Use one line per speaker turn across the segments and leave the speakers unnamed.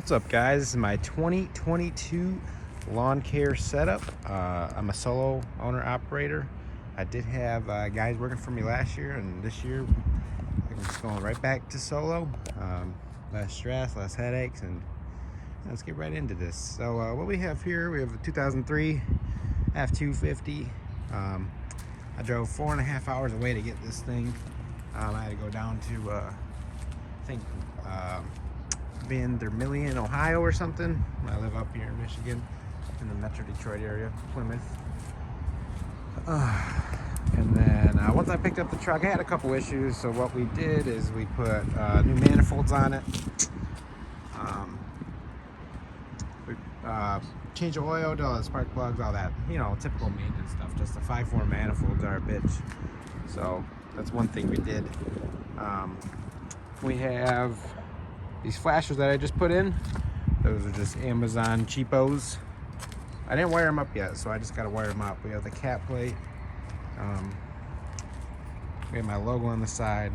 What's up, guys? This is my 2022 lawn care setup. I'm a solo owner operator. I did have guys working for me last year, and this year I'm just going right back to solo. Less stress, less headaches, and let's get right into this. So what we have here, we have a 2003 F250. I drove 4.5 hours away to get this thing. I had to go down to I think Vermillion, Ohio or something. I live up here in Michigan in the Metro Detroit area, Plymouth. And then once I picked up the truck, I had a couple issues. So what we did is we put new manifolds on it. We changed the oil, did all the spark plugs, all that, typical maintenance stuff. Just the 5-4 manifolds are a bitch. So that's one thing we did. We have these flashers that I just put in. Those are just Amazon cheapos. I didn't wire them up yet, so I just got to wire them up. We have the cat plate. We have my logo on the side.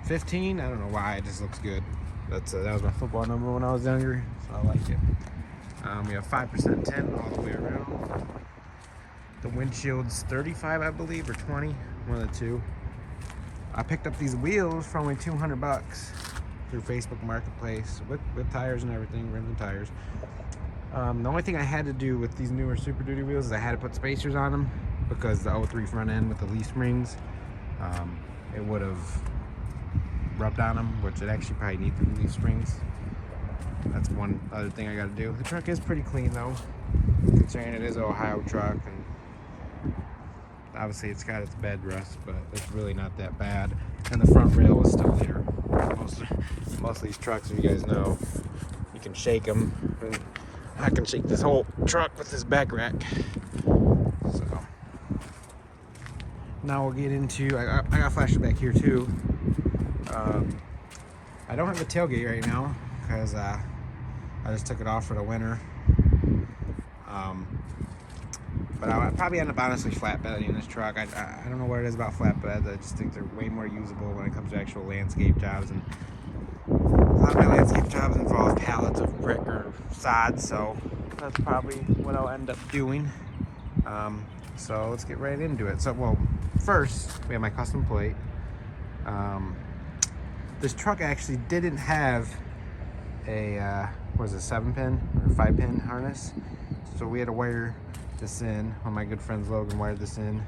15, I don't know why, it just looks good. That was my football number when I was younger, so I like it. We have 5% tint all the way around. The windshield's 35, I believe, or 20, one of the two. I picked up these wheels for only $200 through Facebook Marketplace with tires and everything, rims and tires. The only thing I had to do with these newer Super Duty wheels is I had to put spacers on them because the 03 front end with the leaf springs, it would have rubbed on them, which it actually probably needs the leaf springs. That's one other thing I got to do. The truck is pretty clean though, considering it is an Ohio truck, and obviously it's got its bed rust, but it's really not that bad. And the front rail is still there. Most of these trucks, if you guys know, you can shake them. And I can shake this whole truck with this back rack. So now we'll get into, I got flashes back here too. I don't have the tailgate right now because I just took it off for the winter. But I'll probably end up honestly flatbedding this truck. I don't know what it is about flatbeds. I just think they're way more usable when it comes to actual landscape jobs. And a lot of my landscape jobs involve pallets of brick or sod, so that's probably what I'll end up doing. So let's get right into it. So, well, first we have my custom plate. This truck actually didn't have a 7-pin or 5-pin harness, so we had to wire this in. One of my good friends, Logan, wired this in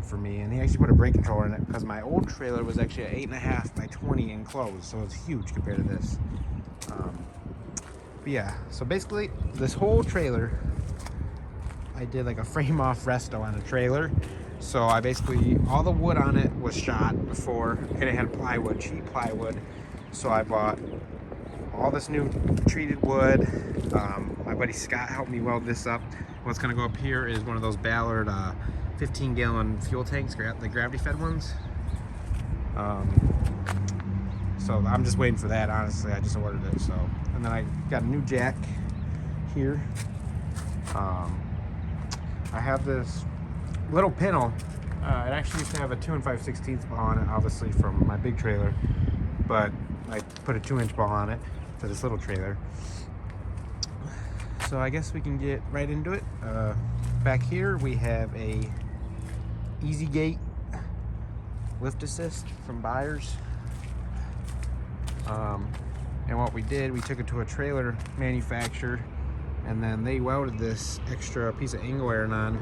for me, and he actually put a brake controller in it because my old trailer was actually an 8.5 by 20 enclosed, so it's huge compared to this. But yeah, so basically this whole trailer, I did like a frame off resto on the trailer. So I basically, all the wood on it was shot before, and it had plywood, cheap plywood. So I bought all this new treated wood. My buddy Scott helped me weld this up. What's gonna go up here is one of those Ballard 15-gallon fuel tanks, the gravity-fed ones. So I'm just waiting for that, honestly. I just ordered it, so. And then I got a new jack here. I have this little pintle. It actually used to have a 2 5/16 ball on it, obviously from my big trailer, but I put a 2-inch ball on it for this little trailer. So I guess we can get right into it. Back here we have a Easy Gate lift assist from Byers. And what we did, we took it to a trailer manufacturer, and then they welded this extra piece of angle iron on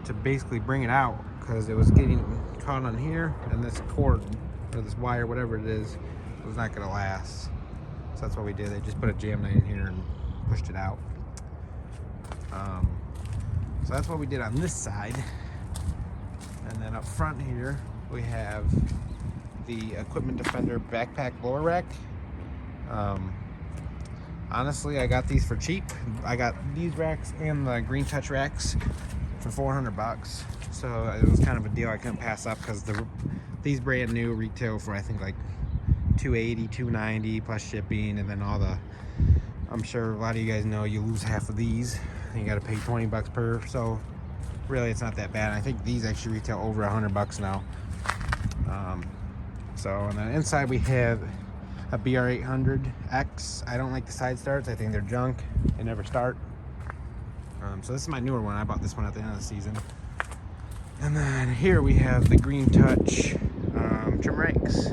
to basically bring it out because it was getting caught on here, and this cord or this wire, whatever it is, was not going to last. So that's what we did. They just put a jam knife in here and pushed it out. So that's what we did on this side. And then up front here we have the Equipment Defender backpack blower rack. Honestly, I got these for cheap. I got these racks and the Green Touch racks for $400, so it was kind of a deal I couldn't pass up because these brand new retail for I think like $280, $290 plus shipping, and then all the, I'm sure a lot of you guys know you lose half of these and you got to pay $20 per, so really it's not that bad. I think these actually retail over $100 now. So on the inside we have a BR800X. I don't like the side starts. I think they're junk. They never start. So this is my newer one. I bought this one at the end of the season. And then here we have the Green Touch trim rakes.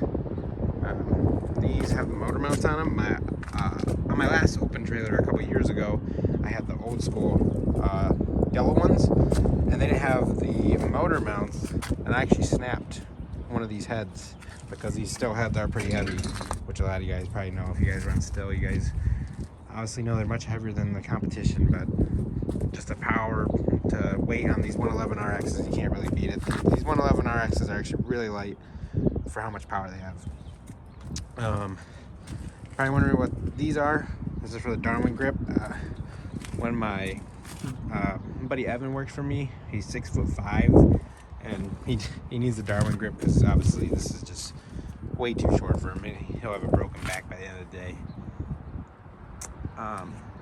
These have the motor mounts on them. On my last open trailer a couple years ago, I had the old school yellow ones, and they didn't have the motor mounts, and I actually snapped one of these heads because these still heads are pretty heavy, which a lot of you guys probably know. If you guys run still, you guys obviously know they're much heavier than the competition, but just the power to weight on these 111 RXs, you can't really beat it. These 111 RXs are actually really light for how much power they have. Probably wondering what these are. This is for the Darwin grip. When my buddy Evan works for me, he's 6'5", and he needs the Darwin grip because obviously this is just way too short for him. He'll have a broken back by the end of the day.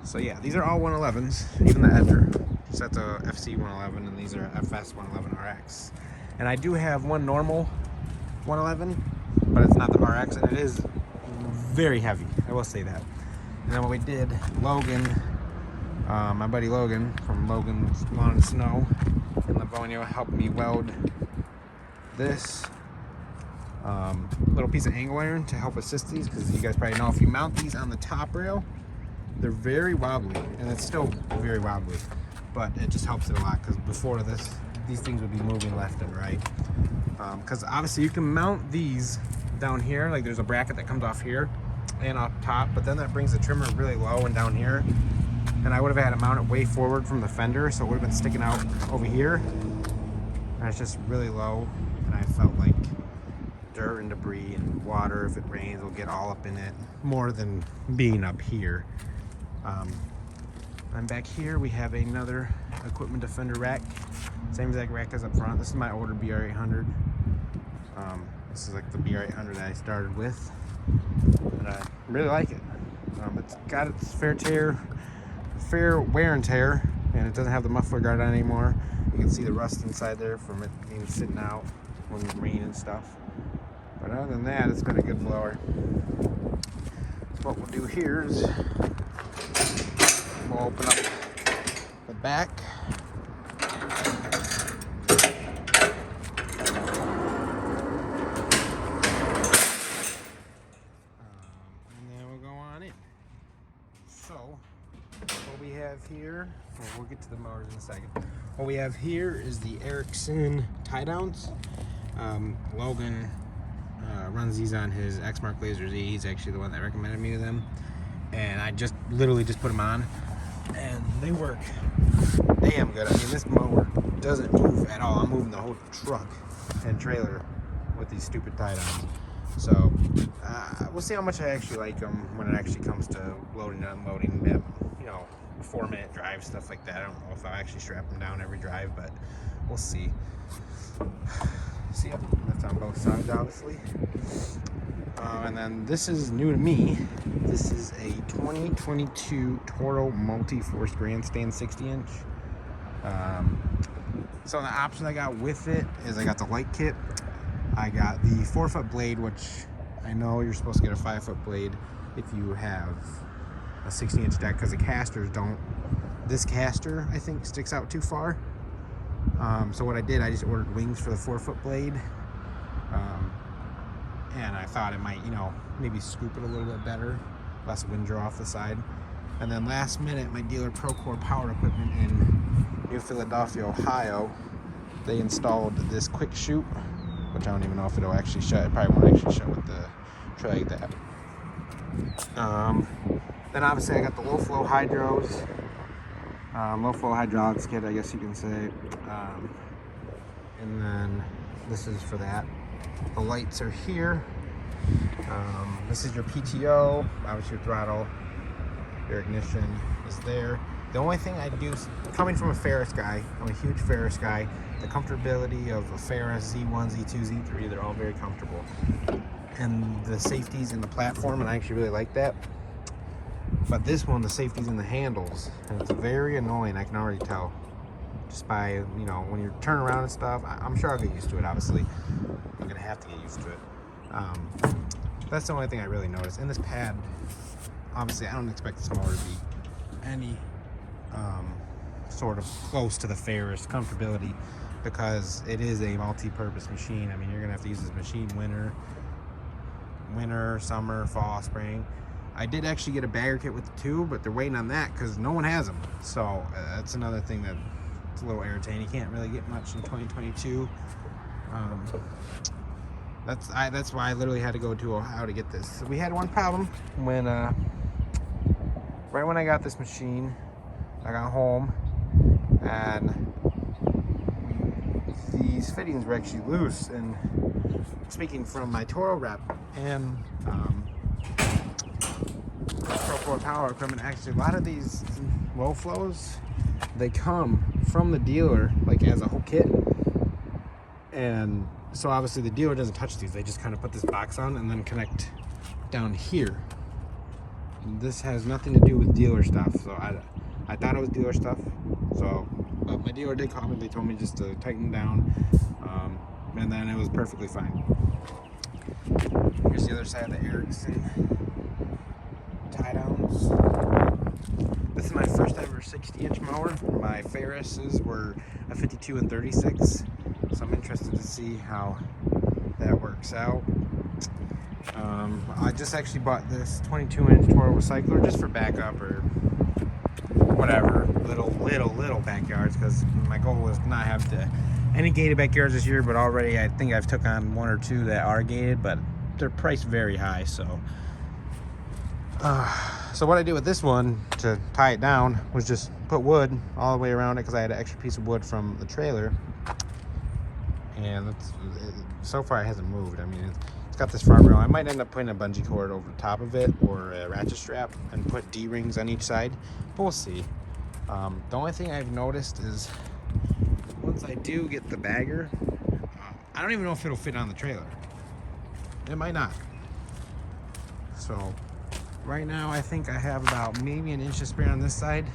So yeah, these are all 111s, even the Edger. So that's a FC 111, and these are FS 111 RX. And I do have one normal 111, but it's not the RX, and it is very heavy, I will say that. And then what we did, Logan, my buddy Logan from Logan's Lawn and Snow in Livonia helped me weld this little piece of angle iron to help assist these, because you guys probably know if you mount these on the top rail, they're very wobbly, and it's still very wobbly, but it just helps it a lot, because before this, these things would be moving left and right. Because obviously you can mount these down here, like there's a bracket that comes off here and up top, but then that brings the trimmer really low and down here, and I would have had to mount it way forward from the fender, so it would have been sticking out over here, and it's just really low, and I felt like dirt and debris and water, if it rains, will get all up in it more than being up here. And back here we have another equipment defender rack, same exact rack as up front. This is my older BR800. This is like the BR800 that I started with, and I really like it. It's got its fair wear and tear, and it doesn't have the muffler guard on anymore. You can see the rust inside there from it being sitting out when it's rain and stuff. But other than that, it's been a good blower. So what we'll do here is we'll open up the back. And then we'll go on in. So what we have here, well, we'll get to the motors in a second. What we have here is the Ericsson tie downs. Logan runs these on his X-Mark Laser Z. He's actually the one that recommended me to them, and I literally just put them on, and they work damn good. I mean, this mower doesn't move at all. I'm moving the whole truck and trailer with these stupid tie downs. So we'll see how much I actually like them when it actually comes to loading and unloading them. You know, 4-minute drive, stuff like that. I don't know if I'll actually strap them down every drive, but we'll see. See, that's on both sides, obviously. And then this is new to me. This is a 2022 Toro Multi-Force Grandstand 60-inch. So the option I got with it is I got the light kit. I got the 4-foot blade, which I know you're supposed to get a 5-foot blade if you have a 60-inch deck, because the casters don't. This caster, I think, sticks out too far. So what I did, I just ordered wings for the 4-foot blade, and I thought it might, you know, maybe scoop it a little bit better, less wind draw off the side. And then last minute, my dealer Procore Power Equipment in New Philadelphia, Ohio, they installed this quick shoot, which I don't even know if it'll actually shut. It probably won't actually shut with the tray like that. Then obviously I got the low flow hydros. Low flow hydraulics kit, I guess you can say. And then this is for that. The lights are here. This is your PTO, obviously your throttle, your ignition is there. The only thing I do, coming from a Ferris guy, I'm a huge Ferris guy, the comfortability of a Ferris Z1, Z2, Z3, they're all very comfortable. And the safeties in the platform, and I actually really like that. But this one, the safety's in the handles, and it's very annoying, I can already tell. Just by, you know, when you turn around and stuff, I'm sure I'll get used to it, obviously. I'm gonna have to get used to it. That's the only thing I really noticed. And this pad, obviously I don't expect this mower to be any sort of close to the fairest comfortability, because it is a multi-purpose machine. I mean, you're gonna have to use this machine winter, summer, fall, spring. I did actually get a bagger kit with the two, but they're waiting on that because no one has them. So that's another thing that it's a little irritating. You can't really get much in 2022. That's why I literally had to go to Ohio to get this. So we had one problem when right when I got this machine. I got home and these fittings were actually loose. And speaking from my Toro rep and Pro 4 Power Equipment, actually a lot of these low flows, they come from the dealer like as a whole kit. And so obviously the dealer doesn't touch these. They just kind of put this box on and then connect down here. And this has nothing to do with dealer stuff. So I thought it was dealer stuff. So but my dealer did call me. They told me just to tighten down. And then it was perfectly fine. Here's the other side of the Ericsson tie downs. This is my first ever 60-inch mower. My Ferris's were a 52 and 36. So I'm interested to see how that works out. I just actually bought this 22-inch Toro recycler just for backup or whatever, little backyards, because my goal was to not have any gated backyards this year, but already I think I've took on one or two that are gated, but they're priced very high. So so what I did with this one to tie it down was just put wood all the way around it, because I had an extra piece of wood from the trailer. And so far it hasn't moved. I mean, it's got this far rail. I might end up putting a bungee cord over the top of it or a ratchet strap and put D-rings on each side, but we'll see. The only thing I've noticed is once I do get the bagger, I don't even know if it'll fit on the trailer. It might not. So right now I think I have about maybe an inch of spare on this side,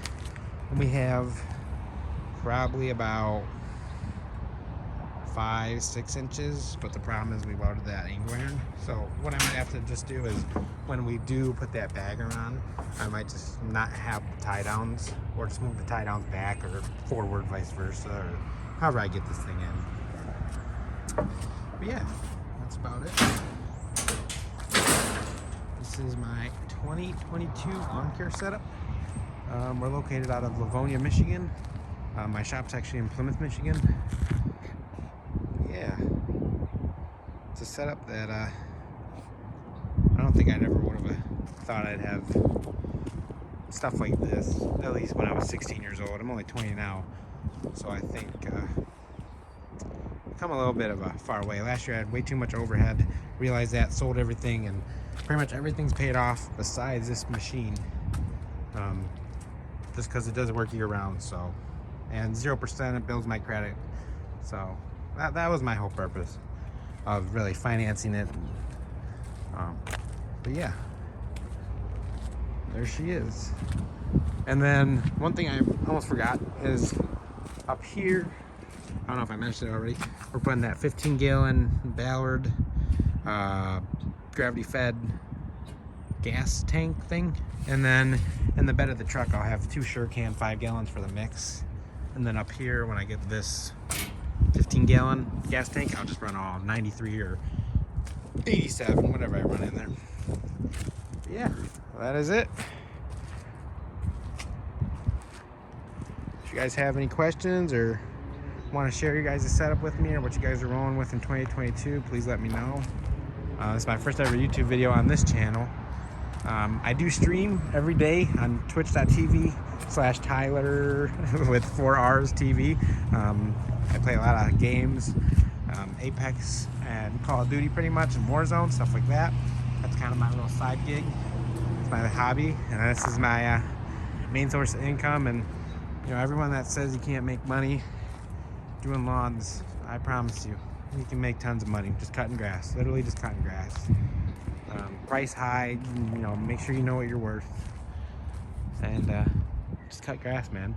and we have probably about 5-6 inches, but the problem is we welded that angle iron. So what I might have to just do is when we do put that bagger on, I might just not have tie downs, or just move the tie downs back or forward, vice versa, or however I get this thing in. But yeah, that's about it. This is my 2022 lawn care setup. We're located out of Livonia, Michigan. My shop's actually in Plymouth, Michigan. Yeah, it's a setup that I don't think I'd ever would have thought I'd have stuff like this, at least when I was 16 years old. I'm only 20 now, so I think I've come a little bit of a far way. Last year I had way too much overhead, realized that, sold everything, and pretty much everything's paid off besides this machine, just because it does work year round. So, and 0% it builds my credit. So that was my whole purpose of really financing it. But yeah, there she is. And then one thing I almost forgot is up here, I don't know if I mentioned it already, we're putting that 15-gallon Ballard gravity fed gas tank thing. And then in the bed of the truck I'll have 2 Surecan 5 gallons for the mix. And then up here, when I get this 15-gallon gas tank, I'll just run all 93 or 87, whatever I run in there. But yeah, that is it. If you guys have any questions or want to share your guys' setup with me or what you guys are rolling with in 2022, please let me know. This is my first ever YouTube video on this channel. I do stream every day on twitch.tv/Tyler with 4 R's TV. I play a lot of games, Apex and Call of Duty pretty much, and Warzone, stuff like that. That's kind of my little side gig. It's my hobby, and this is my main source of income. And you know, everyone that says you can't make money doing lawns, I promise you, you can make tons of money just cutting grass, literally just cutting grass. Price high, you know, make sure you know what you're worth, and just cut grass, man.